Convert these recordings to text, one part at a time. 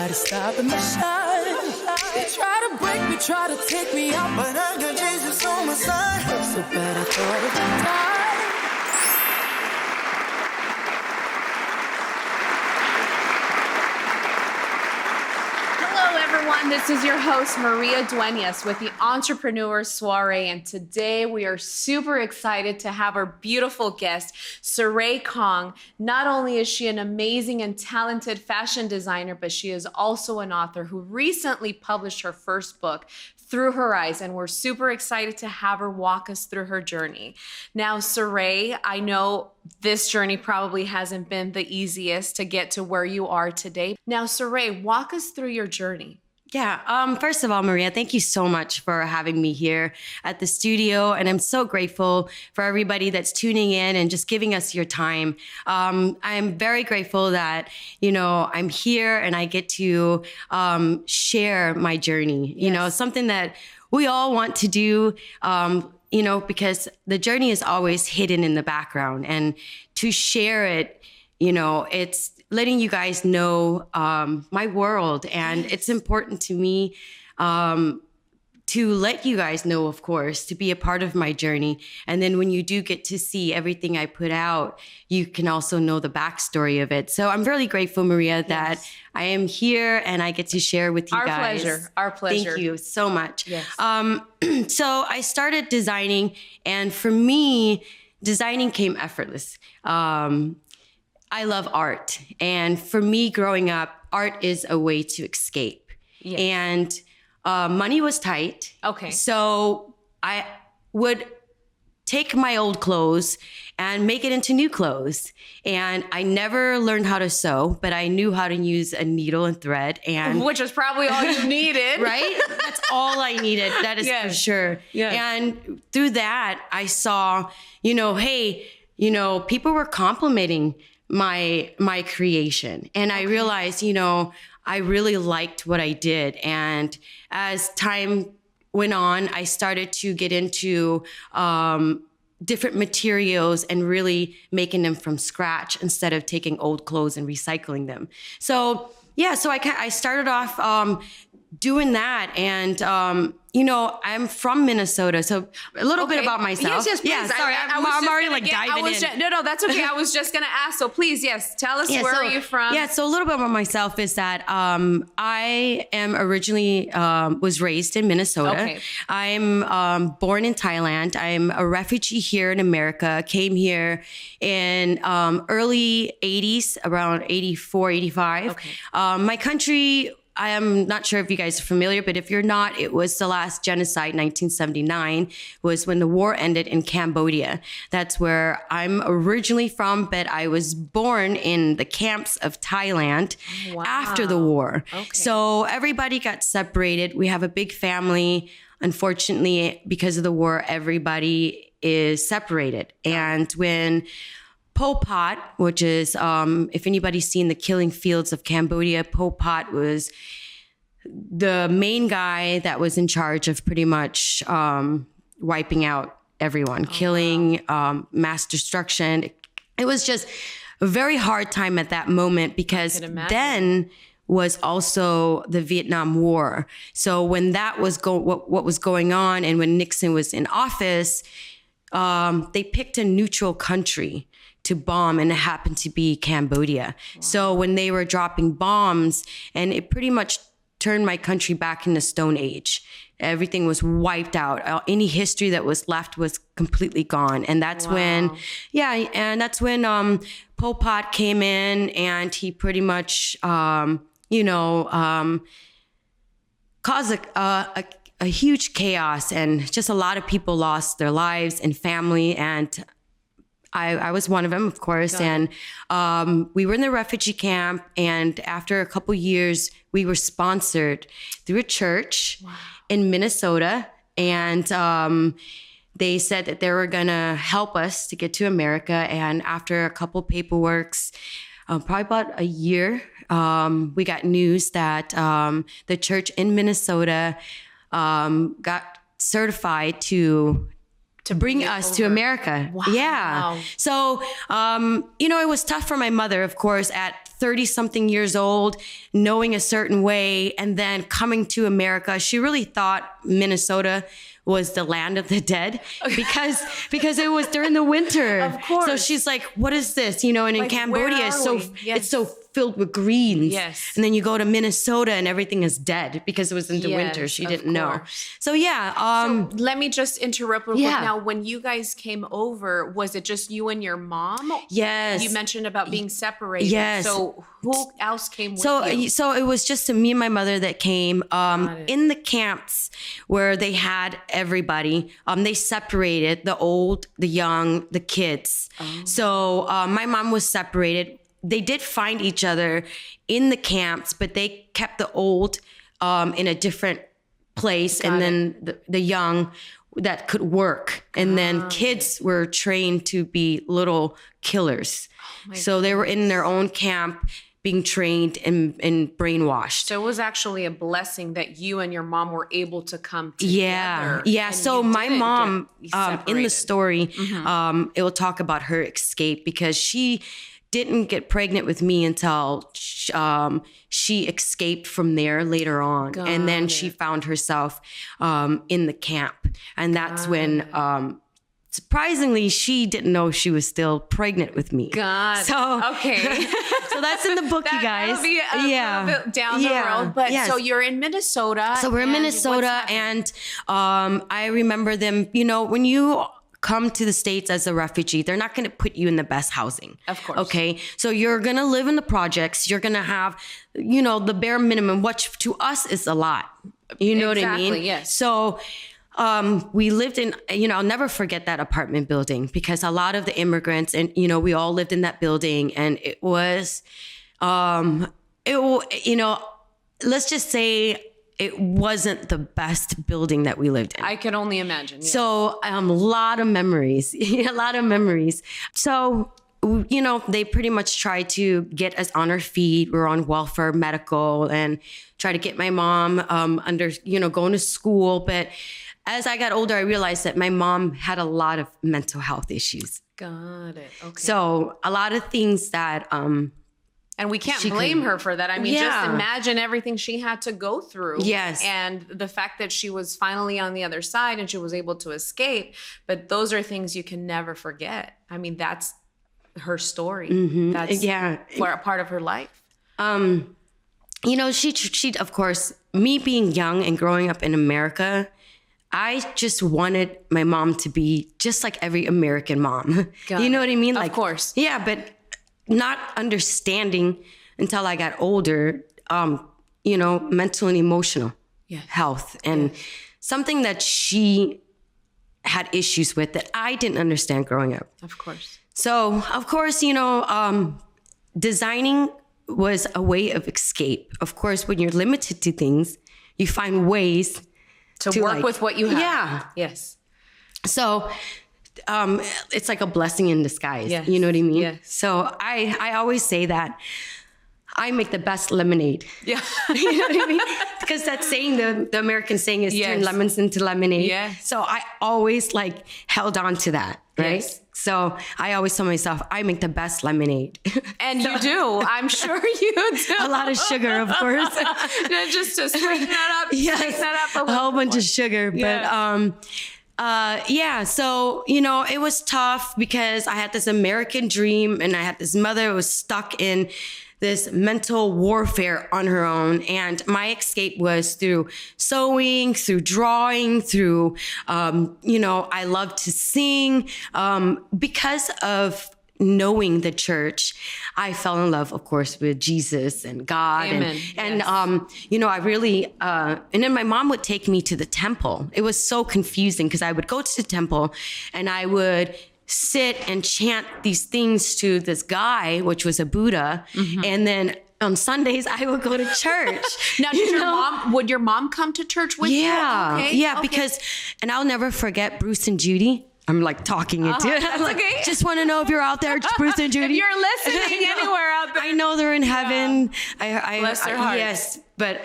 try to stop the mission. They try to break me, try to take me out, but I got Jesus on my side. So bad I thought it would die. This is your host, Maria Duenas, with the Entrepreneur Soiree, and today we are super excited to have our beautiful guest, Siray Kong. Not only is she an amazing and talented fashion designer, but she is also an author who recently published her first book, Through Her Eyes, and we're super excited to have her walk us through her journey. Now, Siray, I know this journey probably hasn't been the easiest to get to where you are today. Now, Siray, walk us through your journey. Yeah. First of all, Maria, thank you so much for having me here at the studio. And I'm so grateful for everybody that's tuning in and just giving us your time. I'm very grateful that, I'm here and I get to share my journey, something that we all want to do, because the journey is always hidden in the background, and to share it, it's letting you guys know my world. And it's important to me to let you guys know, of course, to be a part of my journey. And then when you do get to see everything I put out, you can also know the backstory of it. So I'm really grateful, Maria, that I am here and I get to share with you guys. Our pleasure. Thank you so much. Yes. So I started designing, and for me, designing came effortless. I love art. And for me growing up, art is a way to escape. Yes. And money was tight. Okay. So I would take my old clothes and make it into new clothes. And I never learned how to sew, but I knew how to use a needle and thread. And which is probably all you needed. Right? That's all I needed. That is for sure. Yeah. And through that, I saw, people were complimenting my creation. And I realized, I really liked what I did. And as time went on, I started to get into different materials and really making them from scratch instead of taking old clothes and recycling them. So I started off doing that. And, I'm from Minnesota. So a little bit about myself. Yes, please. Yeah, sorry. I'm already diving in. No, that's okay. I was just going to ask. So please, tell us where are you from? Yeah, so a little bit about myself is that I am originally was raised in Minnesota. Okay. I'm born in Thailand. I'm a refugee here in America. Came here in early 80s, around 84, 85. Okay. My country, I am not sure if you guys are familiar, but if you're not, it was the last genocide, 1979, was when the war ended in Cambodia. That's where I'm originally from, but I was born in the camps of Thailand after the war. Okay. So everybody got separated. We have a big family. Unfortunately, because of the war, everybody is separated. And when Pol Pot, which is, if anybody's seen The Killing Fields of Cambodia, Pol Pot was the main guy that was in charge of pretty much wiping out everyone, killing, mass destruction. It was just a very hard time at that moment because then was also the Vietnam War. So when that was what was going on, and when Nixon was in office, they picked a neutral country to bomb, and it happened to be Cambodia. Wow. So when they were dropping bombs, and it pretty much turned my country back in the Stone Age. Everything was wiped out. Any history that was left was completely gone. And that's when Pol Pot came in, and he pretty much, caused a huge chaos, and just a lot of people lost their lives and family. And I was one of them, of course. And we were in the refugee camp. And after a couple years, we were sponsored through a church in Minnesota. And they said that they were going to help us to get to America. And after a couple paperworks, probably about a year, we got news that the church in Minnesota got certified to to bring us to America. Wow. Yeah. So, it was tough for my mother, of course, at 30 something years old, knowing a certain way and then coming to America. She really thought Minnesota was the land of the dead because it was during the winter. Of course. So she's like, what is this? And in Cambodia, it's so filled with greens. Yes. And then you go to Minnesota and everything is dead because it was in the winter. She didn't know. So yeah. So let me just interrupt real quick. Yeah. Now, when you guys came over, was it just you and your mom? Yes. You mentioned about being separated. Yes. So who else came with you? So it was just me and my mother that came in the camps where they had everybody. They separated the old, the young, the kids. Oh. So my mom was separated. They did find each other in the camps, but they kept the old in a different place. And then the young that could work. And then kids were trained to be little killers. So they were in their own camp being trained and brainwashed. So it was actually a blessing that you and your mom were able to come together. Yeah. So my mom, in the separated. story, it will talk about her escape because she didn't get pregnant with me until she escaped from there later on. And then she found herself in the camp. And that's when, surprisingly, she didn't know she was still pregnant with me. So, okay. So that's in the book, you guys. That'll be a little bit down the road. But so you're in Minnesota. So we're in Minnesota, and I remember them, when you come to the States as a refugee, they're not going to put you in the best housing. Of course. Okay. So you're going to live in the projects. You're going to have, the bare minimum, which to us is a lot. You know what I mean? Exactly, yes. So we lived in, I'll never forget that apartment building because a lot of the immigrants and, we all lived in that building, and it was, let's just say it wasn't the best building that we lived in. I can only imagine. Yes. So a lot of memories, So, they pretty much tried to get us on our feet. We're on welfare, medical, and try to get my mom going to school. But as I got older, I realized that my mom had a lot of mental health issues. Got it. Okay. So a lot of things that, and we can't blame her for that. I mean, just imagine everything she had to go through. Yes. And the fact that she was finally on the other side and she was able to escape. But those are things you can never forget. I mean, that's her story. Mm-hmm. That's a part of her life. She, of course, me being young and growing up in America, I just wanted my mom to be just like every American mom. You know what I mean? Of course. Yeah, but not understanding until I got older, mental and emotional health and something that she had issues with that I didn't understand growing up. Of course. So, of course, designing was a way of escape. Of course, when you're limited to things, you find ways to work with what you have. Yeah. Yes. So, it's like a blessing in disguise. Yes. You know what I mean? Yes. So I always say that I make the best lemonade. Yeah. You know what I mean? Because that saying, the American saying is turn lemons into lemonade. Yeah. So I always held on to that. Right. Yes. So I always tell myself, I make the best lemonade. And you do. I'm sure you do. A lot of sugar, of course. Just to sweeten that up. Yes. Sweeten that up a whole bunch of sugar. Yeah. But, so, it was tough because I had this American dream and I had this mother who was stuck in this mental warfare on her own. And my escape was through sewing, through drawing, through, I love to sing. Because of knowing the church, I fell in love, of course, with Jesus and God. Amen. And I really, and then my mom would take me to the temple. It was so confusing because I would go to the temple and I would sit and chant these things to this guy, which was a Buddha. Mm-hmm. And then on Sundays, I would go to church. Now, would your mom come to church with you? Okay. Yeah, because, and I'll never forget Bruce and Judy. I'm talking it too. That's okay. Just want to know if you're out there, Bruce and Judy. If you're listening anywhere out there. I know they're in heaven. Bless their hearts. Yes, but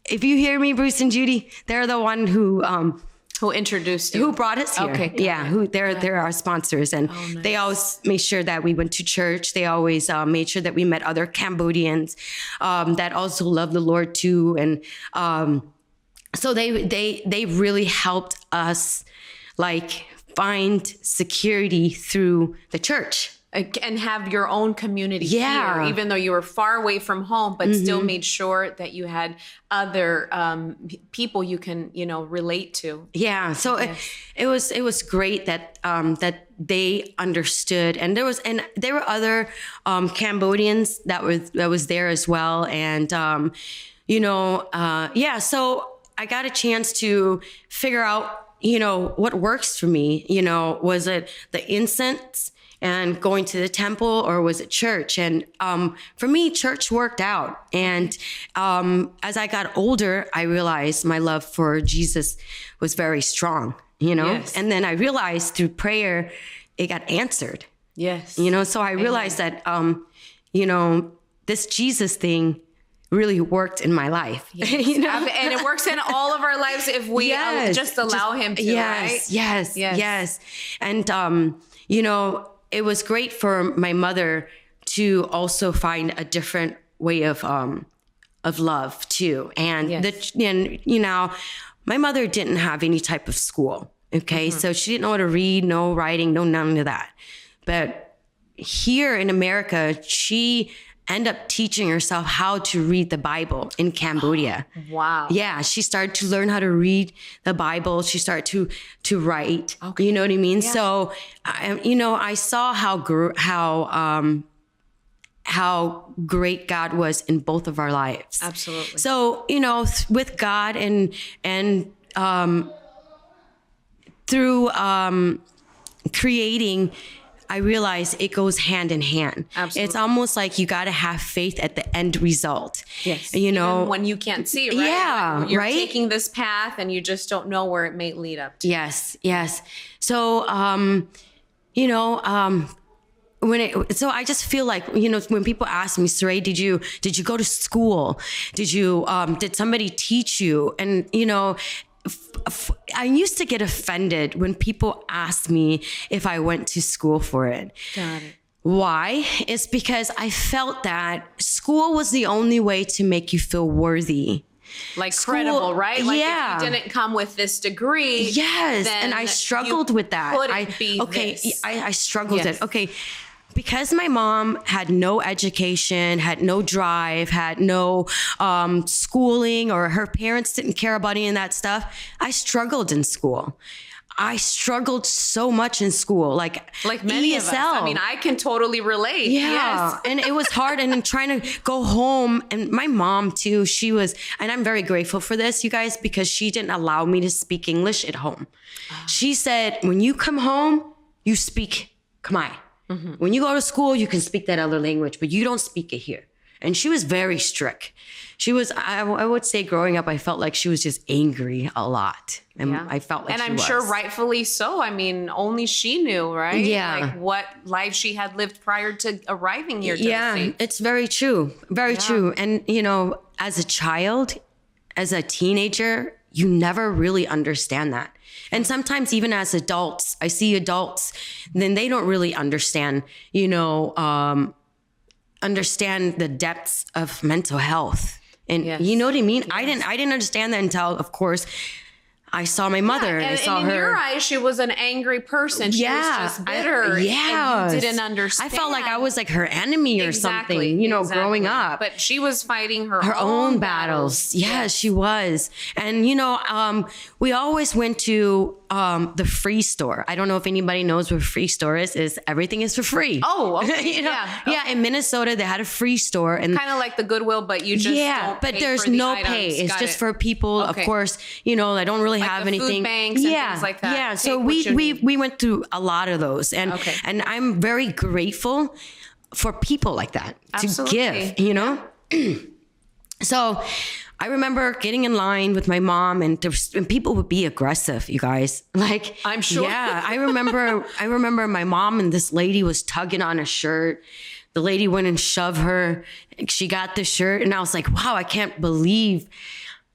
if you hear me, Bruce and Judy, they're the one who Who introduced you? Who brought us here. Okay. Yeah. They're our sponsors. And nice. they always made sure that we went to church. They always made sure that we met other Cambodians that also love the Lord too. And so they really helped us like find security through the church. And have your own community Yeah. here, even though you were far away from home, but still made sure that you had other people you can, relate to. Yeah. So it was great that that they understood, and there were other Cambodians that was there as well, and So I got a chance to figure out what works for me. Was it the incense and going to the temple, or was it church? And for me, church worked out. And as I got older, I realized my love for Jesus was very strong, Yes. And then I realized through prayer, it got answered. Yes. So I realized that, this Jesus thing really worked in my life. Yes. And it works in all of our lives if we just allow him to, right? Yes. And, it was great for my mother to also find a different way of love too. And my mother didn't have any type of school. Okay. So she didn't know how to read, no writing, no none of that. But here in America, she ended up teaching herself how to read the Bible in Cambodia. Wow. Yeah, she started to learn how to read the Bible. She started to write. Okay. You know what I mean? Yeah. So, I saw how great God was in both of our lives. Absolutely. So, with God and through creating, I realize it goes hand in hand. Absolutely. It's almost like you got to have faith at the end result. Yes. Even when you can't see, right? Yeah. You're right. taking this path and you just don't know where it may lead up to. Yes. So, so I just feel like, when people ask me, Siray, did you go to school? Did somebody teach you? And, I used to get offended when people asked me if I went to school for it. Got it. Why? It's because I felt that school was the only way to make you feel worthy. Like credible, right? Like if you didn't come with this degree. Yes. And I struggled with that. I struggled Yes. with it. Okay. Because my mom had no education, had no drive, had no schooling, or her parents didn't care about any of that stuff, I struggled in school. I struggled so much in school, like many ESL. of us. I mean, I can totally relate. Yeah. Yes. And it was hard. And then trying to go home. And my mom too, and I'm very grateful for this, you guys, because she didn't allow me to speak English at home. She said, when you come home, you speak Khmer. Mm-hmm. When you go to school, you can speak that other language, but you don't speak it here. And she was very strict. She was, I would say growing up, I felt like she was just angry a lot. And I felt like I'm sure rightfully so. I mean, only she knew, right? Yeah. Like what life she had lived prior to arriving here to the States. It's very true. Very true. And, as a child, as a teenager, you never really understand that. And sometimes even as adults, I see adults, then they don't really understand, understand the depths of mental health. And you know what I mean? Yes. I didn't understand that until, of course, I saw my mother and I saw her. And in your eyes, she was an angry person. She was just bitter. And you didn't understand. I felt like I was like her enemy or something, growing up. But she was fighting her own battles. Yes, she was. And, we always went to the free store. I don't know if anybody knows what a free store is everything is for free. Oh, okay. Yeah, in Minnesota, they had a free store. And kind of like the Goodwill, but you just don't but pay there's for the no items. pay. It's Got just it. for people, Okay. of course, I don't really Like have the anything. food banks and things like that. Yeah, Take so what you need. we went through a lot of those. And I'm very grateful for people like that Absolutely. to give, So I remember getting in line with my mom and people would be aggressive, you guys. Like, I'm sure. Yeah, I remember my mom and this lady was tugging on a shirt. The lady went and shoved her. She got the shirt and I was like, wow, I can't believe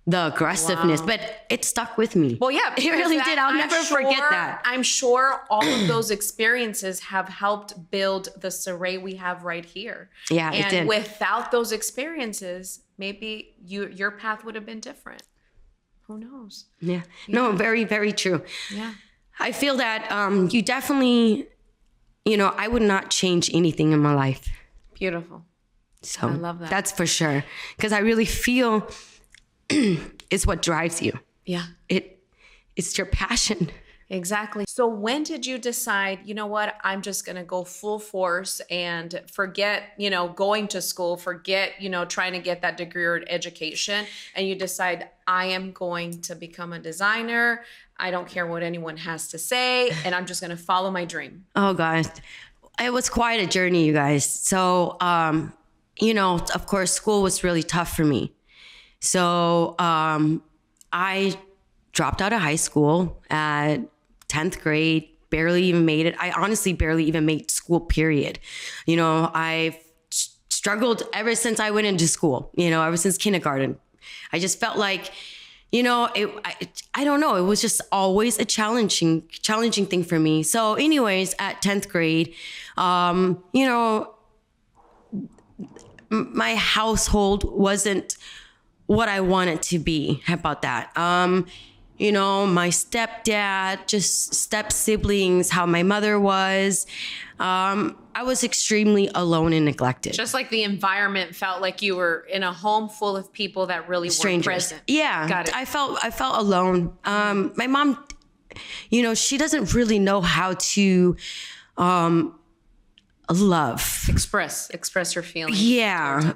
the aggressiveness, but it stuck with me. Well, yeah, it really did. I'll never forget that. I'm sure all of those experiences have helped build the Siray we have right here. Yeah, it did. And without those experiences, maybe your path would have been different. Who knows? Yeah. No, very, very true. Yeah. I feel that you definitely, I would not change anything in my life. Beautiful. So I love that. That's for sure. Because I really feel it's what drives you. Yeah. It's your passion. Exactly. So when did you decide, you know what, I'm just going to go full force and forget, going to school, forget, trying to get that degree or education, and you decide, I am going to become a designer. I don't care what anyone has to say, and I'm just going to follow my dream. Oh, God. It was quite a journey, you guys. So, of course, school was really tough for me. So I dropped out of high school at 10th grade, barely even made it. I honestly barely even made school, period. I've struggled ever since I went into school, ever since kindergarten. I just felt like, I don't know. It was just always a challenging thing for me. So anyways, at 10th grade, my household wasn't what I wanted to be. How about that? My stepdad, just step siblings, how my mother was. I was extremely alone and neglected. Just like the environment felt like you were in a home full of people that really Strangers. weren't present. Yeah. Got it. I felt alone. My mom, she doesn't really know how to love. Express her feelings. Yeah.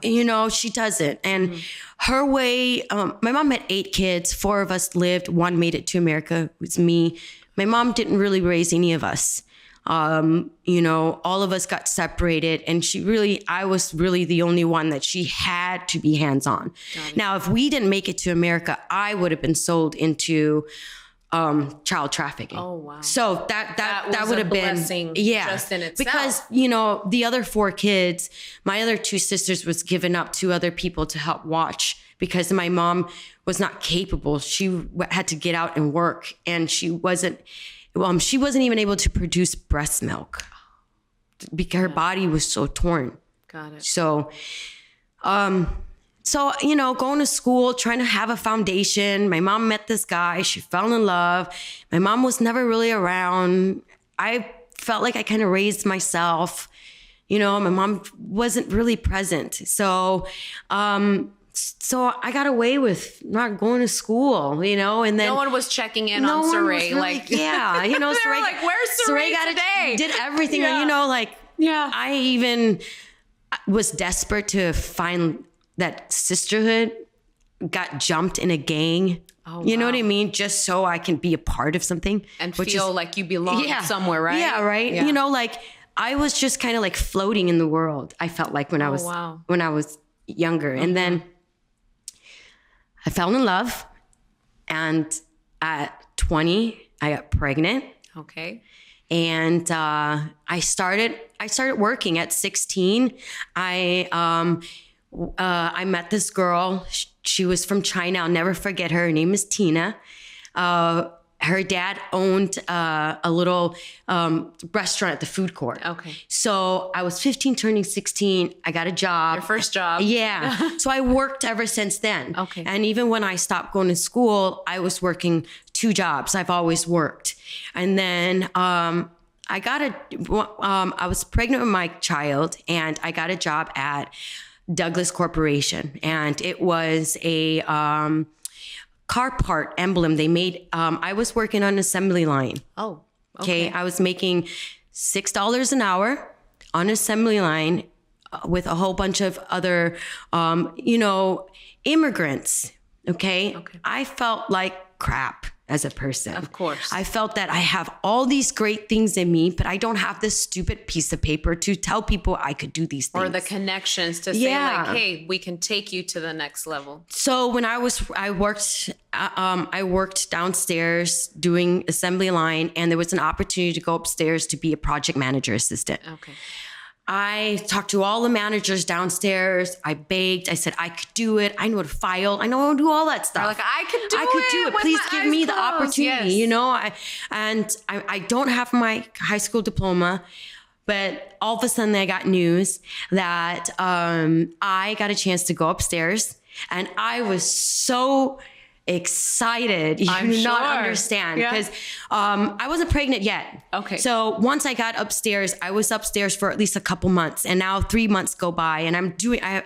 She doesn't. And her way, my mom had 8 kids. 4 of us lived. 1 made it to America. It was me. My mom didn't really raise any of us. All of us got separated, and I was really the only one that she had to be hands-on. Now, if we didn't make it to America, I would have been sold into child trafficking. Oh, wow. So that would have been blessing, yeah, just in itself. because the other 4 kids, my other 2 sisters was given up to other people to help watch because my mom was not capable. She had to get out and work, and she wasn't even able to produce breast milk because her body was so torn. Got it. So, going to school, trying to have a foundation. My mom met this guy. She fell in love. My mom was never really around. I felt like I kind of raised myself. My mom wasn't really present. So I got away with not going to school, and then no one was checking in on Siray. Yeah, they were like, where's Siray today? Did everything. Yeah. Yeah. I even was desperate to find that sisterhood, got jumped in a gang. Oh, you know what I mean? Just so I can be a part of something. And feel like you belong somewhere, right? Yeah, right. Yeah. I was just kind of like floating in the world. I felt like when I was younger. And then I fell in love. And at 20, I got pregnant. Okay. And I started working at 16. I met this girl. She was from China. I'll never forget her. Her name is Tina. Her dad owned a little restaurant at the food court. Okay. So I was 15, turning 16. I got a job. Your first job. Yeah. So I worked ever since then. Okay. And even when I stopped going to school, I was working 2 jobs. I've always worked. And then I was pregnant with my child, and I got a job at Douglas Corporation, and it was a car part emblem they made. I was working on an assembly line. Oh, okay. I was making $6 an hour on an assembly line with a whole bunch of other, immigrants. Okay. I felt like crap as a person. Of course. I felt that I have all these great things in me, but I don't have this stupid piece of paper to tell people I could do these things. Or the connections to say like, hey, we can take you to the next level. So when I worked downstairs doing assembly line, and there was an opportunity to go upstairs to be a project manager assistant. Okay. I talked to all the managers downstairs. I begged. I said, I could do it. I know how to file. I know how to do all that stuff. You're like, I could do it. With Please my give eyes me the closed. opportunity, Yes. you know? I don't have my high school diploma, but all of a sudden I got news that I got a chance to go upstairs, and I was so excited. You I'm do not sure. understand, Yeah. because I wasn't pregnant yet. Okay. So once I got upstairs, I was upstairs for at least a couple months, and now 3 months go by, and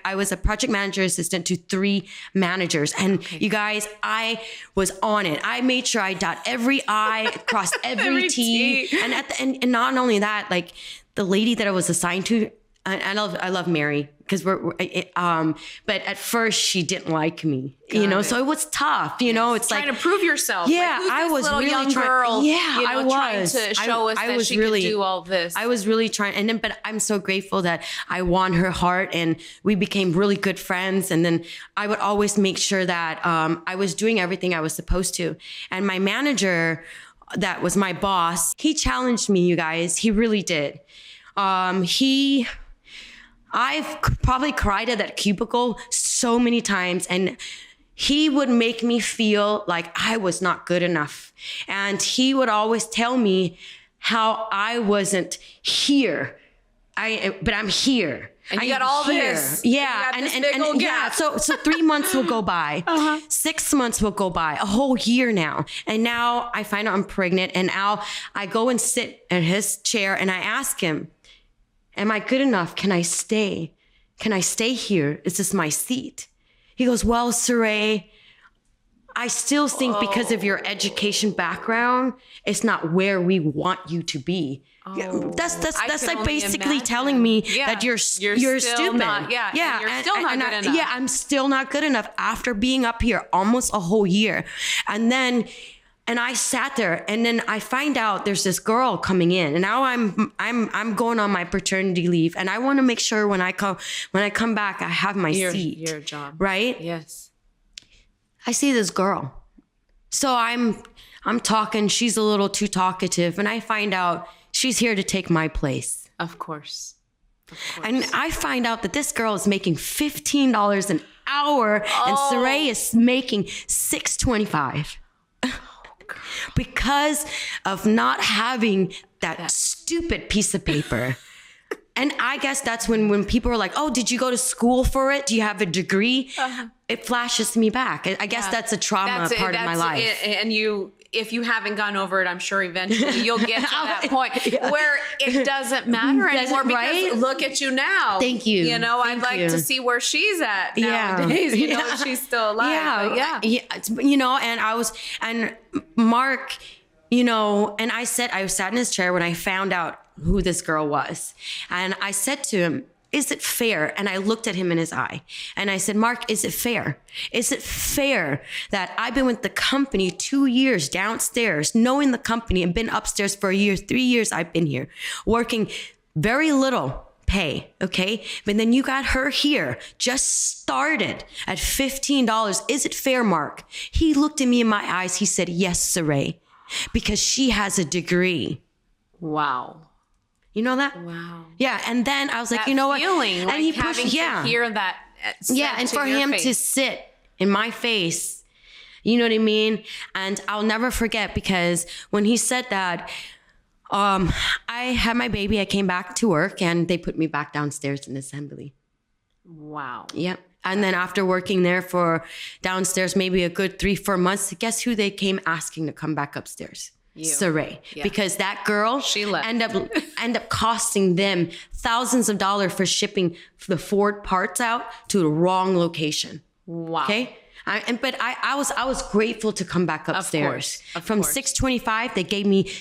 I was a project manager assistant to 3 managers. And you guys, I was on it. I made sure I dot every I, crossed every Every T. T. And not only that, like the lady that I was assigned to, I love Mary, because but at first she didn't like me, you know, so it was tough, you know, it's Trying like, to prove yourself. yeah, Like, who's I this was little really young trying. girl. Yeah, you know, I was trying to show us that she could do all this. I was really trying, and then, but I'm so grateful that I won her heart, and we became really good friends. And then I would always make sure that I was doing everything I was supposed to. And my manager, that was my boss, he challenged me, you guys. He really did. I've probably cried at that cubicle so many times, and he would make me feel like I was not good enough. And he would always tell me how I wasn't here. But I'm here. And you I got am all here. this. Yeah. You got this big old yeah. gap. So 3 months will go by. 6 months will go by. A whole year now. And now I find out I'm pregnant, and now I go and sit in his chair, and I ask him, am I good enough? Can I stay? Can I stay here? Is this my seat? He goes, well, Siray, I still think because of your education background, it's not where we want you to be. That's can like only basically imagine. telling me Yeah. that you're You're still stupid. not- yeah, and you're still not good enough. Yeah, I'm still not good enough after being up here almost a whole year. And I sat there, and then I find out there's this girl coming in, and now I'm going on my paternity leave, and I want to make sure when I come back I have my seat. Your job. Right? Yes. I see this girl. So I'm talking, she's a little too talkative, and I find out she's here to take my place. Of course. And I find out that this girl is making $15 an hour, and Siray is making $6.25. Because of not having that stupid piece of paper. And I guess that's when people are like, oh, did you go to school for it? Do you have a degree? It flashes me back. I guess that's a trauma part of my life. And if you haven't gone over it, I'm sure eventually you'll get to that point where it doesn't matter anymore, because right? look at you now. Thank you. You know, I'd like to see where she's at nowadays. You know, if she's still alive. Yeah. You know, and Mark, you know, and I sat in his chair when I found out who this girl was. And I said to him, is it fair? And I looked at him in his eye, and I said, Mark, is it fair? Is it fair that I've been with the company 2 years downstairs, knowing the company, and been upstairs for a year, 3 years I've been here, working very little pay, okay? But then you got her here, just started at $15. Is it fair, Mark? He looked at me in my eyes. He said, yes, Siray, because she has a degree. Wow. You know that? Wow. Yeah. And then I was like, That you know what? feeling, And like he having pushed, to hear that. Yeah. And for him to sit in my face, you know what I mean? And I'll never forget, because when he said that, I had my baby, I came back to work, and they put me back downstairs in assembly. Wow. Yep. And then after working there for downstairs, maybe a good 3-4 months, guess who they came asking to come back upstairs? Siray. Yeah. Because that girl, she left. end up costing them thousands of dollars for shipping the Ford parts out to the wrong location. Wow. Okay. But I was grateful to come back upstairs. From $6.25, they gave me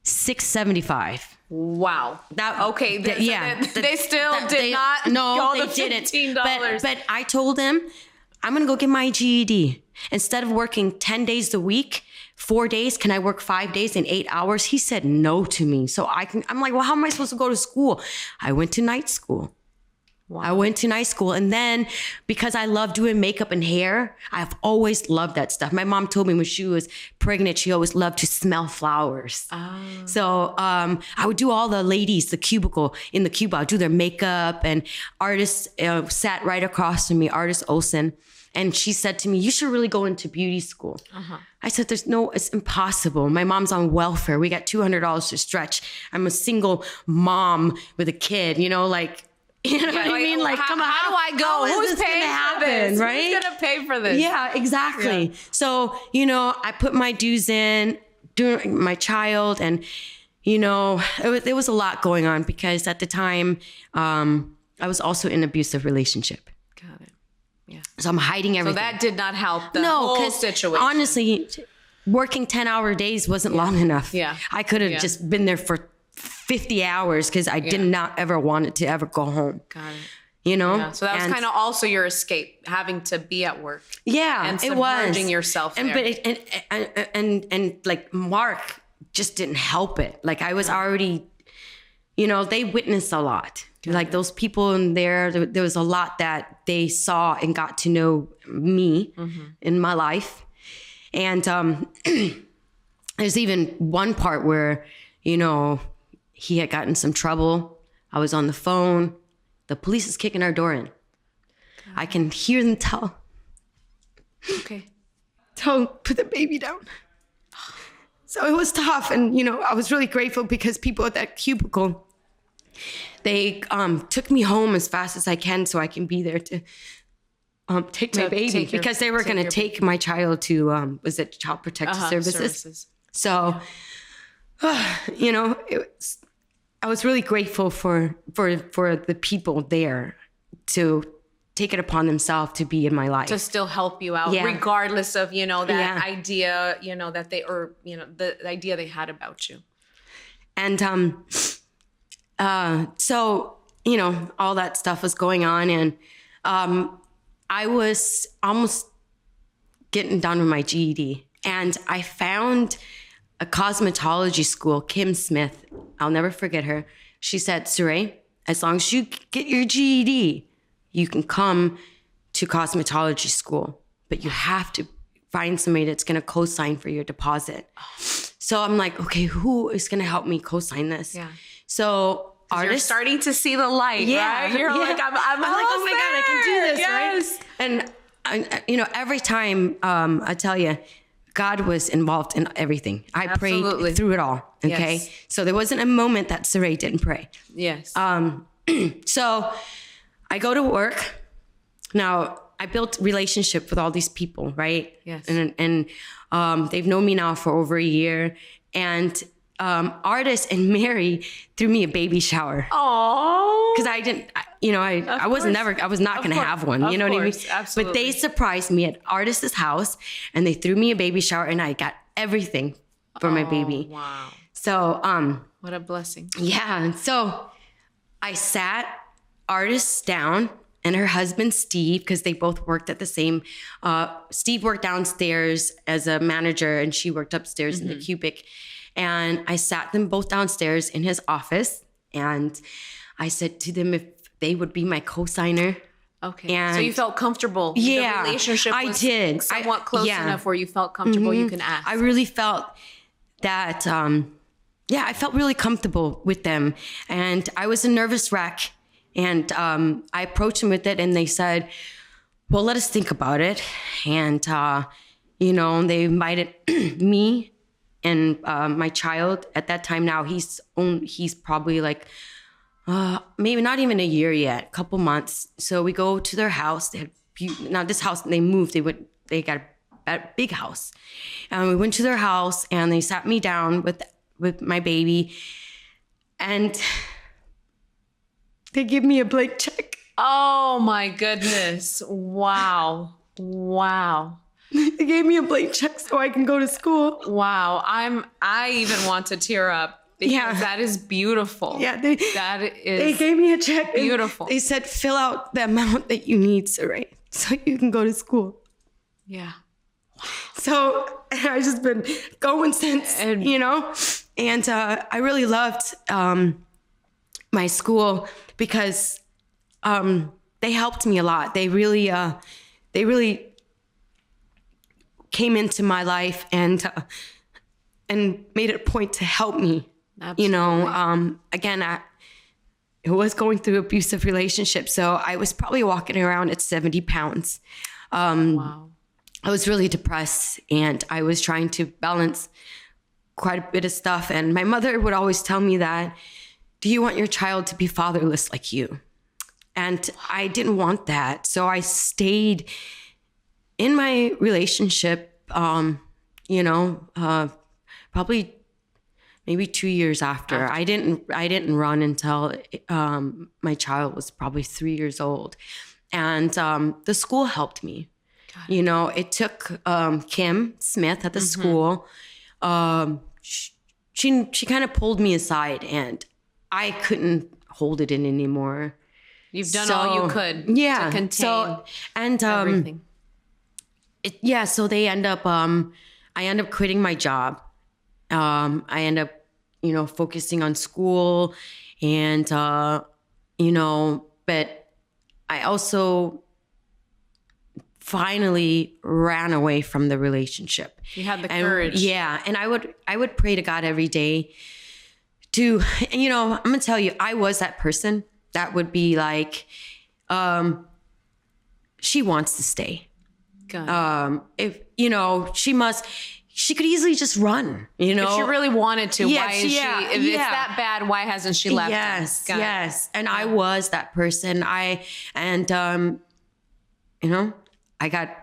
$6.75. Wow. Okay. They still did not. No, they didn't. But I told them, I'm going to go get my GED. Instead of working 10 days a week, 4 days, can I work 5 days in 8 hours? He said no to me. So I'm like, well, how am I supposed to go to school? I went to night school. Wow. I went to night school. And then because I love doing makeup and hair, I've always loved that stuff. My mom told me when she was pregnant, she always loved to smell flowers. Oh. So I would do all the ladies, the cubicle, in the cubicle, I would do their makeup, and artists sat right across from me, artist Olsen. And she said to me, you should really go into beauty school. I said, it's impossible. My mom's on welfare. We got $200 to stretch. I'm a single mom with a kid, you know what I mean? Like, come on. How do I go? Who's paying for this? Right? Who's going to pay for this? Yeah, exactly. Yeah. So, I put my dues in, doing my child, and, there was a lot going on because at the time, I was also in an abusive relationship. Got it. Yeah. So I'm hiding everything. So that did not help the whole situation. Honestly, working 10-hour days wasn't long enough. Yeah. I could have just been there for 50 hours because I did not ever want to ever go home. Got it. Yeah. So that was kind of also your escape, having to be at work. Yeah, and it was. submerging yourself and there. and like Mark just didn't help it. Like I was already, they witnessed a lot. Like those people in there was a lot that they saw and got to know me in my life. And there's even one part where, he had gotten some trouble. I was on the phone. The police is kicking our door in. I can hear them tell, put the baby down. So it was tough. And, I was really grateful because people at that cubicle, they took me home as fast as I can so I can be there to take my baby because they were going to take my child to, was it Child Protective Services? So, I was really grateful for the people there to take it upon themselves to be in my life. To still help you out, regardless of, that idea, that they, or, the idea they had about you. And so, all that stuff was going on. And I was almost getting done with my GED. And I found a cosmetology school, Kim Smith. I'll never forget her. She said, Siray, as long as you get your GED, you can come to cosmetology school, but you have to find somebody that's going to co-sign for your deposit. So I'm like, okay, who is going to help me co-sign this? Yeah. So artists, you're starting to see the light, right? You're like, I'm like, oh my God, I can do this, right? And every time, I tell you, God was involved in everything. I prayed through it all. Okay. Yes. So there wasn't a moment that Siray didn't pray. Yes. So I go to work. Now I built relationship with all these people, right? Yes. And they've known me now for over a year. And Artist and Mary threw me a baby shower. Oh. Because I didn't, I was not going to have one. You know what I mean? Absolutely. But they surprised me at Artist's house and they threw me a baby shower and I got everything for my baby. Wow. So, what a blessing. Yeah. And so I sat Artist down and her husband, Steve, because they both worked at the same, Steve worked downstairs as a manager and she worked upstairs in the cubic. And I sat them both downstairs in his office and I said to them if they would be my co-signer. Okay. And so you felt comfortable. Yeah. The relationship was somewhat close enough where you felt comfortable, you can ask. I really felt that, I felt really comfortable with them. And I was a nervous wreck. And I approached them with it and they said, well, let us think about it. And, they invited me and my child at that time. Now he's probably like, maybe not even a year yet, a couple months. So we go to their house. They had now this house, they moved, they got a big house. And we went to their house and they sat me down with my baby and they give me a blank check. Oh my goodness. Wow. Wow. They gave me a blank check so I can go to school. Wow. I even want to tear up because that is beautiful. Yeah. They gave me a check. Beautiful. They said, fill out the amount that you need, Siray, so you can go to school. Yeah. So I've just been going since, and I really loved my school because they helped me a lot. They really came into my life and made it a point to help me. Absolutely. You know, again, I was going through abusive relationships, so I was probably walking around at 70 pounds. Wow. I was really depressed, and I was trying to balance quite a bit of stuff. And my mother would always tell me that, do you want your child to be fatherless like you? And I didn't want that. So I stayed in my relationship, probably maybe 2 years after. I didn't run until my child was probably 3 years old. And the school helped me. You know, it took Kim Smith at the school. She kind of pulled me aside, and I couldn't hold it in anymore. You've done all you could to contain everything. So they end up, I end up quitting my job. I end up, focusing on school and, but I also finally ran away from the relationship. You had the courage. Yeah. And I would pray to God every day to, I'm going to tell you, I was that person that would be like, she wants to stay. If, she could easily just run, If she really wanted to, why is she, if it's that bad, why hasn't she left? Yes. And I was that person. I got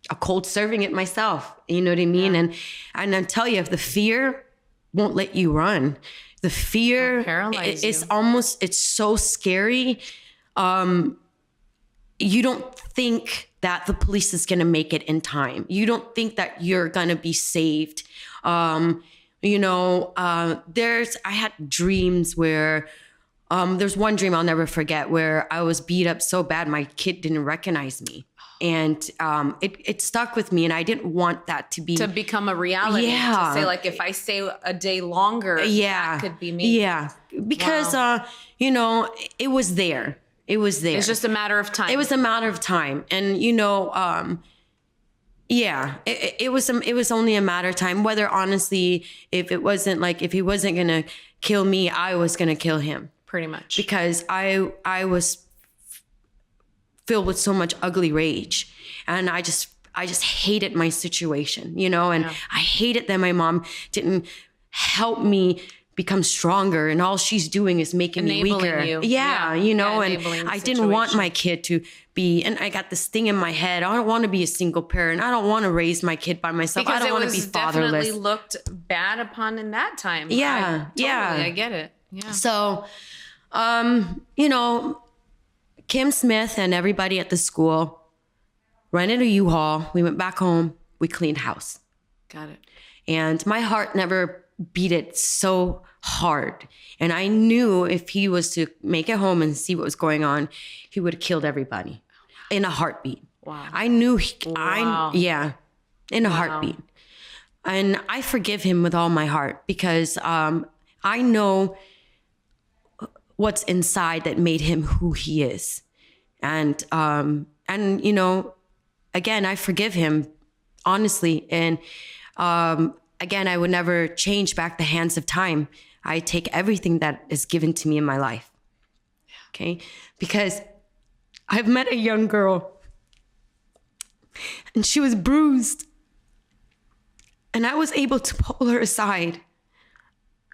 a cold serving it myself. You know what I mean? And I tell you, if the fear won't let you run, the fear is almost, it's so scary. You don't think that the police is going to make it in time. You don't think that you're going to be saved. I had dreams where, there's one dream I'll never forget where I was beat up so bad my kid didn't recognize me. And it stuck with me, and I didn't want that to become a reality. To say, like, if I stay a day longer, that could be me. Yeah, because it was there. It was there. It's just a matter of time. It was a matter of time, and it was only a matter of time. Whether honestly, if he wasn't gonna kill me, I was gonna kill him. Pretty much, because I was filled with so much ugly rage, and I just hated my situation, and I hated that my mom didn't help me become stronger, and all she's doing is making me weaker. And I didn't want my kid to be, and I got this thing in my head. I don't want to be a single parent. I don't want to raise my kid by myself. Because I don't want to be fatherless. Definitely looked bad upon in that time. Yeah. I get it. Yeah. So, Kim Smith and everybody at the school rented a U-Haul. We went back home. We cleaned house. Got it. And my heart never beat it so hard. And I knew if he was to make it home and see what was going on, he would have killed everybody in a heartbeat. Wow. I knew, in a heartbeat. And I forgive him with all my heart because I know what's inside that made him who he is. And again, I forgive him, honestly. And again, I would never change back the hands of time. I take everything that is given to me in my life. Okay? Because I've met a young girl and she was bruised. And I was able to pull her aside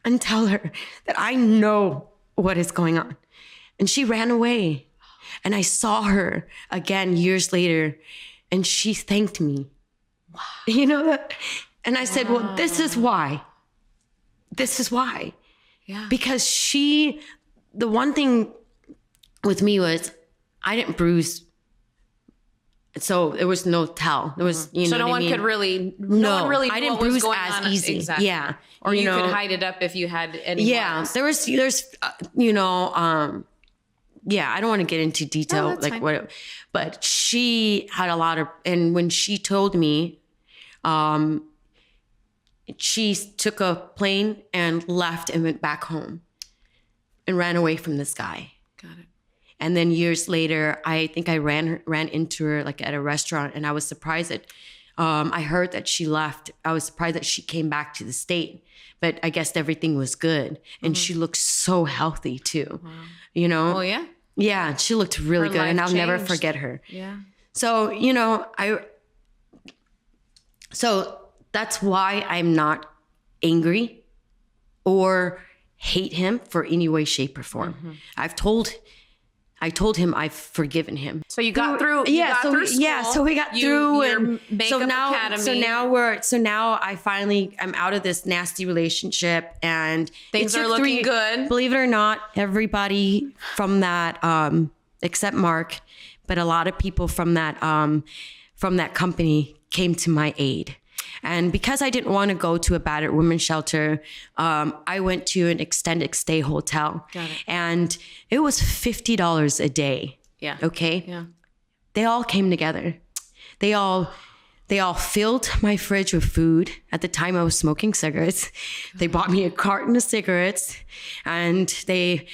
and tell her that I know what is going on. And she ran away. And I saw her again years later, and she thanked me. Wow. You know that? And I said, well, this is why. This is why. Yeah. Because the one thing with me was I didn't bruise. So there was no tell. There was, so no one could really, no one really I knew didn't what was bruise going as on. easy. Exactly. Yeah. Or you could hide it up if you had any. Yeah. Violence. I don't want to get into detail, No, that's fine. But she had a lot of, and when she told me, she took a plane and left and went back home and ran away from this guy. Got it. And then years later, I think I ran into her like at a restaurant, and I was surprised that I heard that she left. I was surprised that she came back to the state, but I guess everything was good. And she looked so healthy too, you know? Oh, yeah? Yeah, she looked really Her good, and life I'll never changed. forget her. Yeah. So, you know, so that's why I'm not angry or hate him for any way, shape, or form. I told him I've forgiven him. So you got through. You got through school. So we got through, your and makeup academy. so now I'm out of this nasty relationship, and Things it are took looking good. Believe it or not, everybody from that, except Mark, but a lot of people from that company came to my aid. And because I didn't want to go to a battered women's shelter, I went to an extended stay hotel. Got it. And it was $50 a day. Yeah. Okay. Yeah. They all came together. They all filled my fridge with food. At the time I was smoking cigarettes. They bought me a carton of cigarettes, and they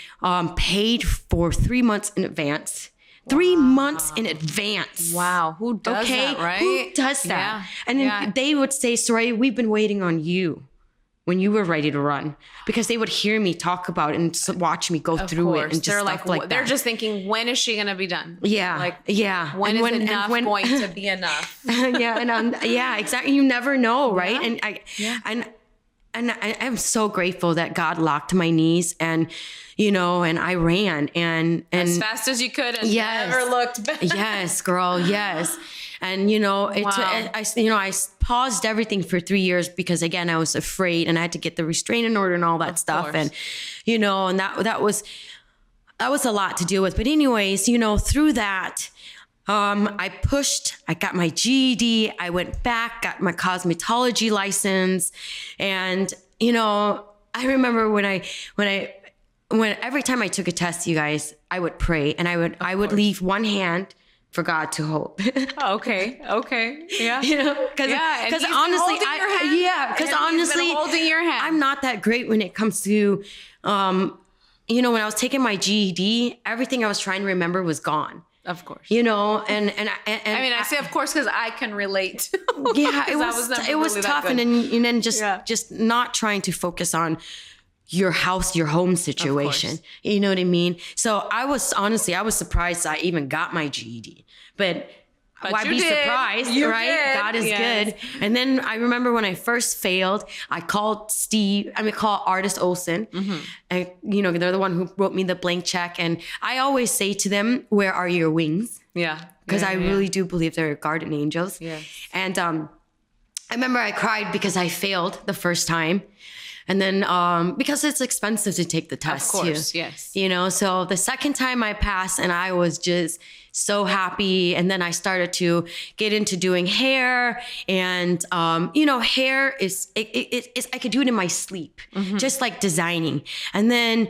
paid for 3 months in advance. 3 months in advance. Wow. Who does that, right? Who does that? Yeah. And then they would say, Siray, we've been waiting on you when you were ready to run, because they would hear me talk about it and watch me go through it and just they're stuff like that. They're just thinking, when is she going to be done? Yeah. Like, yeah. When And is enough going to be enough? yeah, exactly. You never know, right? And I'm so grateful that God locked my knees, and and I ran and As fast as you could, and never looked back. Yes, girl. Yes. And I paused everything for 3 years because, again, I was afraid, and I had to get the restraining order and all that stuff. Course. And and that was a lot to deal with. But anyways, through that, I got my GED, I went back, got my cosmetology license. And, I remember when every time I took a test, you guys, I would pray, and I would leave one hand for God to hold. Okay. Yeah. Because honestly, holding your hand. I'm not that great when it comes to, when I was taking my GED, everything I was trying to remember was gone. Of course. And I say of course because I can relate. Yeah, it was really tough, and then just not trying to focus on your home situation. You know what I mean? So I was surprised I even got my GED, but why be surprised, right? Did. God is good. And then I remember when I first failed, I called Artist Olsen. And, they're the one who wrote me the blank check. And I always say to them, where are your wings? Yeah. Because I really do believe they're guardian angels. Yeah. And I remember I cried because I failed the first time. And then because it's expensive to take the test, of course, too. Yes. So the second time I passed, and I was just so happy. And then I started to get into doing hair, and hair is I could do it in my sleep, just like designing. And then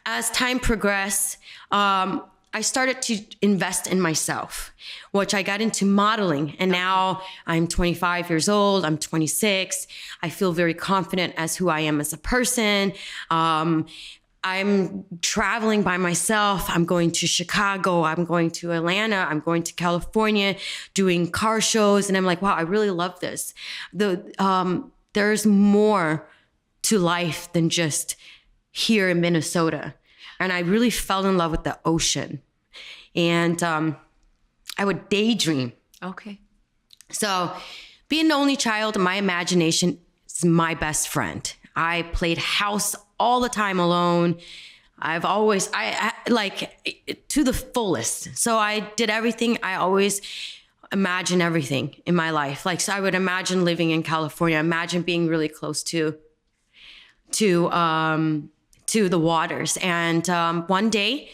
as time progressed, I started to invest in myself, which I got into modeling. And now I'm 25 years old. I'm 26. I feel very confident as who I am as a person. I'm traveling by myself. I'm going to Chicago. I'm going to Atlanta. I'm going to California, doing car shows. And I'm like, wow, I really love this. There's more to life than just here in Minnesota. And I really fell in love with the ocean. And I would daydream. Okay. So being the only child, my imagination is my best friend. I played house all the time alone. I've always, I like to the fullest. So I did everything. I always imagine everything in my life. Like, so I would imagine living in California, imagine being really close to the waters. And one day,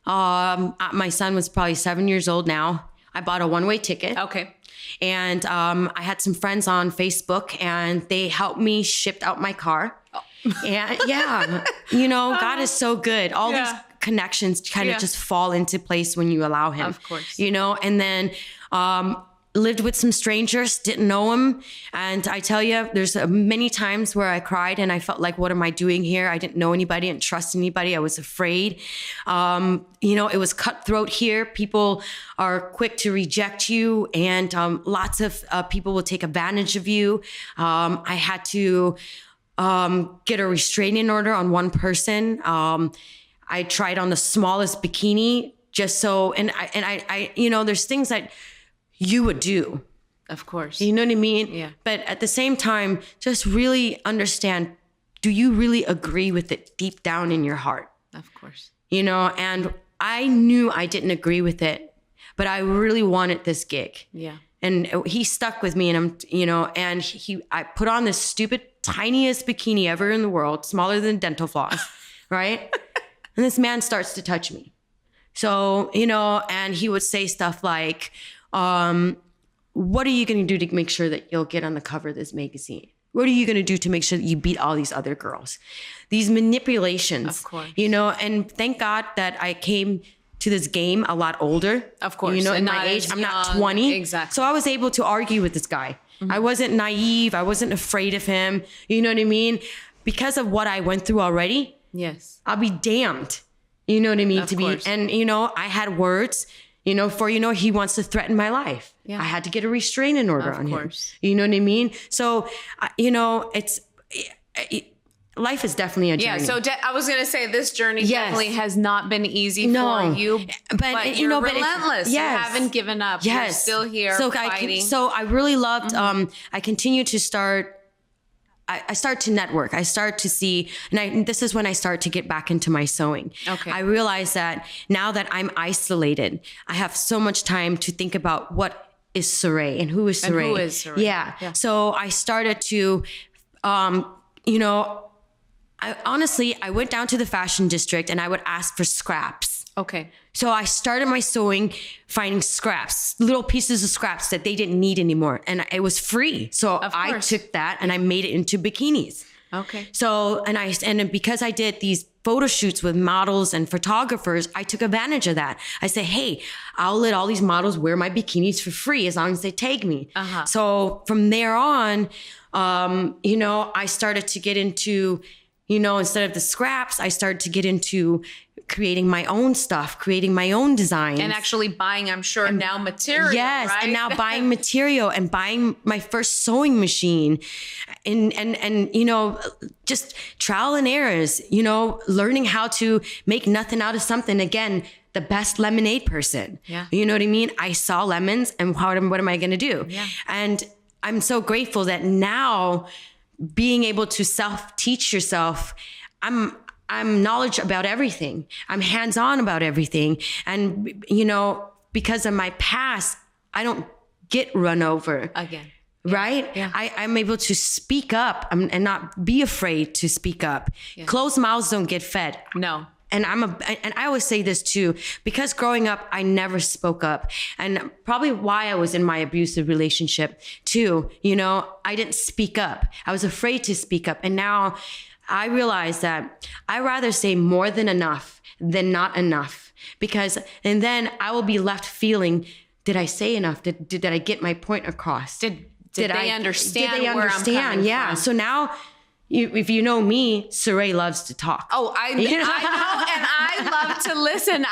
my son was probably 7 years old now. I bought a one-way ticket. Okay. And I had some friends on Facebook, and they helped me ship out my car. Oh. And yeah, God is so good. All these connections kind of just fall into place when you allow him. Of course. And then lived with some strangers, didn't know them. And I tell you, there's many times where I cried and I felt like, what am I doing here? I didn't know anybody, didn't trust anybody. I was afraid. It was cutthroat here. People are quick to reject you, and lots of people will take advantage of you. I had to get a restraining order on one person. I tried on the smallest bikini just so, and I there's things that you would do. Of course. You know what I mean? Yeah. But at the same time, just really understand, do you really agree with it deep down in your heart? Of course. And I knew I didn't agree with it, but I really wanted this gig. Yeah. And he stuck with me, and I put on this stupid, tiniest bikini ever in the world, smaller than dental floss, right? And this man starts to touch me. So, and he would say stuff like, what are you going to do to make sure that you'll get on the cover of this magazine? What are you going to do to make sure that you beat all these other girls? These manipulations, of course. And thank God that I came to this game a lot older. Of course. In my age, I'm not 20. Exactly. So I was able to argue with this guy. Mm-hmm. I wasn't naive. I wasn't afraid of him. You know what I mean? Because of what I went through already. Yes. I'll be damned. You know what I mean? Of course. And I had words, he wants to threaten my life. Yeah. I had to get a restraining order on course. him. You know what I mean? So, life is definitely a journey. Yeah. So I was going to say this journey definitely has not been easy for you, but you're relentless. You haven't given up. Yes. You're still here fighting. I really loved, I continued to start, I start to network. I start to see, and this is when I start to get back into my sewing. Okay. I realize that now that I'm isolated, I have so much time to think about what is Siray and who is Siray. Yeah. So I started to, I went down to the fashion district and I would ask for scraps. Okay. So I started my sewing, finding scraps, little pieces of scraps that they didn't need anymore. And it was free. So I took that and I made it into bikinis. Okay. So, and because I did these photo shoots with models and photographers, I took advantage of that. I said, hey, I'll let all these models wear my bikinis for free as long as they tag me. Uh-huh. So from there on, I started to get into, instead of the scraps, I started to get into creating my own stuff, creating my own designs. And actually buying, I'm sure, now material. Yes, right? and now buying material and buying my first sewing machine and just trial and errors, learning how to make nothing out of something. Again, the best lemonade person. Yeah. You know what I mean? I saw lemons and what am I going to do? Yeah. And I'm so grateful that now being able to self-teach yourself, I'm knowledge about everything. I'm hands-on about everything. And, because of my past, I don't get run over. Again. Right? Yeah. I'm able to speak up and not be afraid to speak up. Yeah. Closed mouths don't get fed. No. And I always say this too, because growing up, I never spoke up. And probably why I was in my abusive relationship too, I didn't speak up. I was afraid to speak up. And now I realize that I rather say more than enough than not enough, and then I will be left feeling, did I say enough? Did I get my point across? Did they understand? Did they where understand? I'm coming Yeah. from? So now, if you know me, Siray loves to talk. Oh, I know, and I love to listen.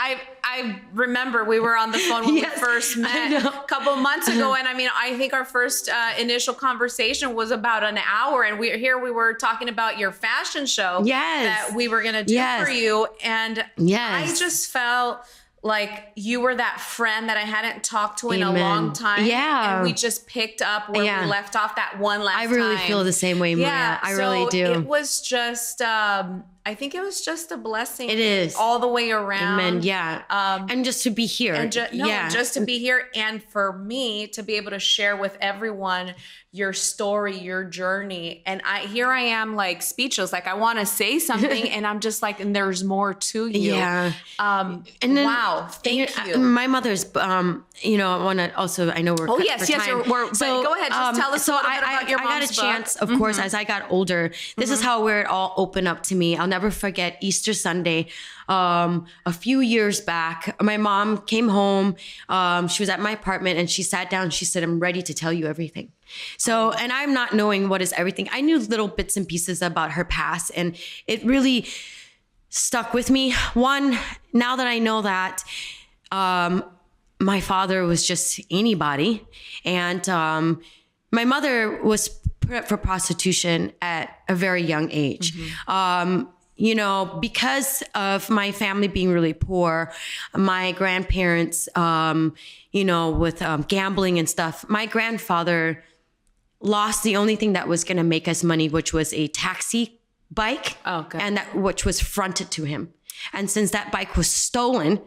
I remember we were on the phone when we first met a couple months ago, and I think our first initial conversation was about an hour, and we were talking about your fashion show that we were going to do for you, and I just felt like you were that friend that I hadn't talked to in a long time. Yeah. And we just picked up where we left off that one last time. I really feel the same way, Maria. Yeah, I really do. It was just, I think it was just a blessing. It is. All the way around. Amen. Yeah. And just to be here. And just to be here. And for me to be able to share with everyone your story, your journey. And here I am like speechless. Like I want to say something and I'm just like, and there's more to you. Yeah. And then, wow. Thank you. My mother's, I want to also, I know we're cut for time. So go ahead. Just tell us a little bit about your mom's I got a chance, of course, as I got older. This is how where it all opened up to me. I'll never forget Easter Sunday. A few years back, my mom came home. She was at my apartment and she sat down and she said, I'm ready to tell you everything. So, and I'm not knowing what is everything. I knew little bits and pieces about her past, and it really stuck with me. One, now that I know that, my father was just anybody. And my mother was put up for prostitution at a very young age. You know, because of my family being really poor, my grandparents, you know, with gambling and stuff, my grandfather lost the only thing that was going to make us money, which was a taxi bike, and that which was fronted to him. And since that bike was stolen,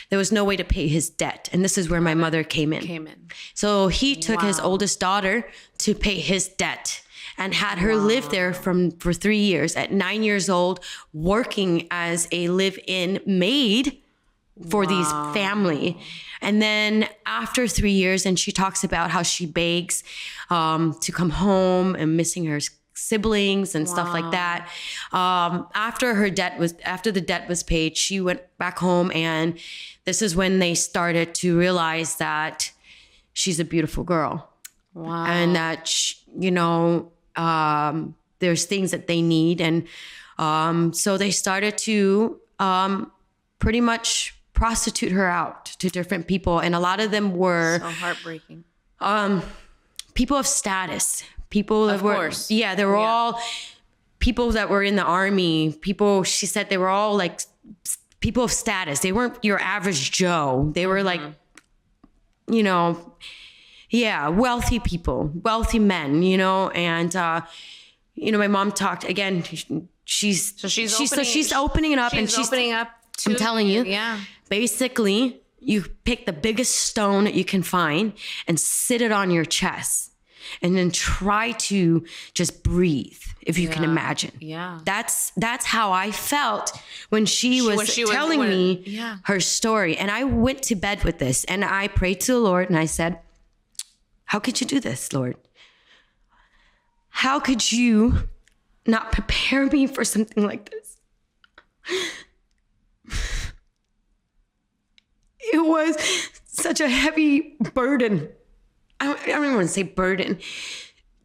there was no way to pay his debt. And this is where my mother came in. So he took his oldest daughter to pay his debt and had her live there for 3 years. At 9 years old, working as a live-in maid for these family. And then after 3 years, and she talks about how she begs to come home and missing her siblings and stuff like that. After the debt was paid, she went back home, and this is when they started to realize that she's a beautiful girl. And that you know, there's things that they need, and so they started to pretty much prostitute her out to different people, and a lot of them were so heartbreaking. People of status. People that were, they were all people that were in the army. People, she said, they were all like people of status. They weren't your average Joe. They were like, you know, wealthy people, wealthy men, you know. And you know, my mom talked again. She's opening it up, and she's opening up. I'm telling you, basically, you pick the biggest stone that you can find and sit it on your chest. And then try to just breathe, if you can imagine. That's how I felt when she was telling me her story. And I went to bed with this, and I prayed to the Lord, and I said, how could you do this, Lord? How could you not prepare me for something like this? It was such a heavy burden. I don't even want to say burden,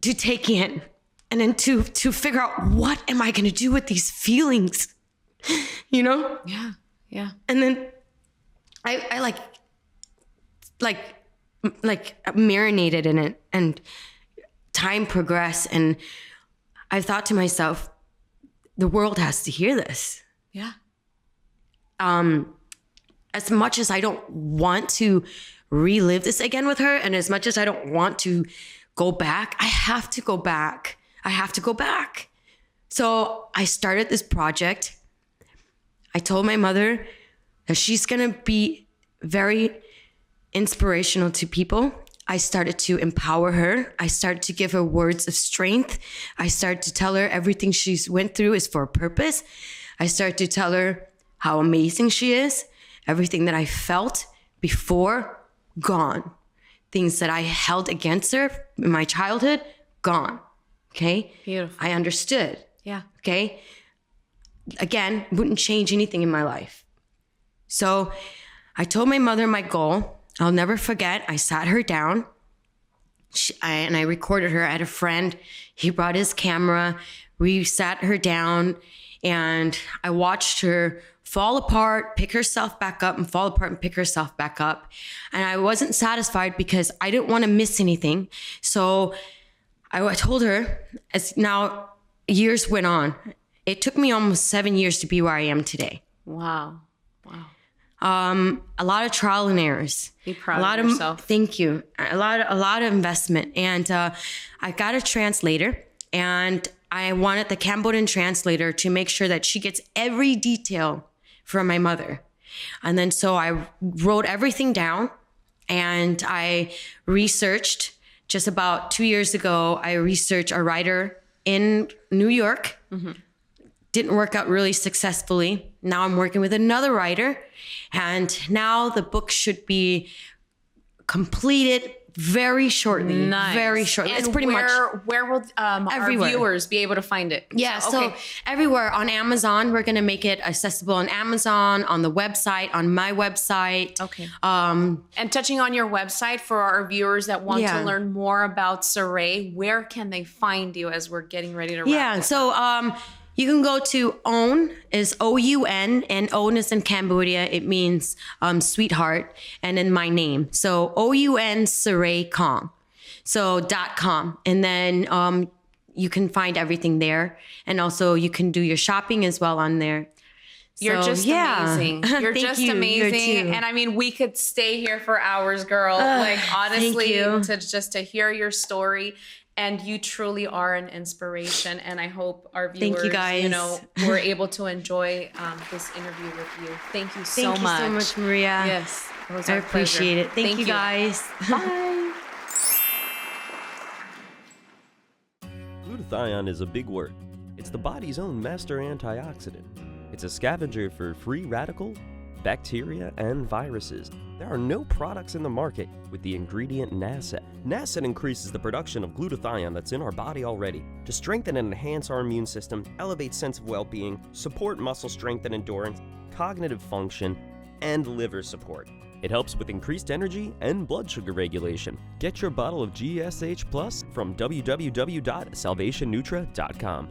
to take in, and then to figure out, what am I going to do with these feelings, you know? And then I like marinated in it, and time progressed, and I thought to myself, the world has to hear this. As much as I don't want to relive this again with her, and as much as I don't want to go back, I have to go back. So I started this project. I told my mother that she's gonna be very inspirational to people. I started to empower her. I started to give her words of strength. I started to tell her everything she's went through is for a purpose. I started to tell her how amazing she is. Everything that I felt before, gone. Things that I held against her in my childhood, gone. Okay? Beautiful. I understood. Okay? Again, wouldn't change anything in my life. So I told my mother my goal. I'll never forget. I sat her down, and I recorded her. I had a friend. He brought his camera. We sat her down, and I watched her fall apart, pick herself back up, and fall apart and pick herself back up. And I wasn't satisfied because I didn't want to miss anything. So I told her, as now years went on, it took me almost 7 years to be where I am today. Wow. A lot of trial and errors. Be proud of yourself. Thank you. A lot of investment. And I got a translator, and I wanted the Cambodian translator to make sure that she gets every detail from my mother. And then so I wrote everything down, and I researched. Just about 2 years ago, I researched a writer in New York. Didn't work out really successfully. Now I'm working with another writer, and now the book should be completed very shortly. Nice. Very shortly. And it's pretty much where will our everywhere. viewers be able to find it? Yeah, so everywhere on Amazon, we're gonna make it accessible on Amazon, on the website, on my website. Okay. And touching on your website for our viewers that want to learn more about Siray, where can they find you as we're getting ready to wrap this up? You can go to OWN, is OUN, and OWN is in Cambodia. It means sweetheart, and then my name. So OUN Siray Kong. So .com. And then you can find everything there. And also you can do your shopping as well on there. You're So, just yeah. amazing. You're Thank just you. You're amazing. too. And I mean, we could stay here for hours, girl. Like honestly, to hear your story. And you truly are an inspiration. And I hope our viewers, Thank you guys. were able to enjoy this interview with you. Thank you so much. Thank you so much, Maria. Yes, it was I our appreciate pleasure. it. Thank you guys. Bye. Glutathione is a big word. It's the body's own master antioxidant. It's a scavenger for free radical, bacteria, and viruses. There are no products in the market with the ingredient NASET. NASET increases the production of glutathione that's in our body already to strengthen and enhance our immune system, elevate sense of well-being, support muscle strength and endurance, cognitive function, and liver support. It helps with increased energy and blood sugar regulation. Get your bottle of GSH Plus from www.salvationnutra.com.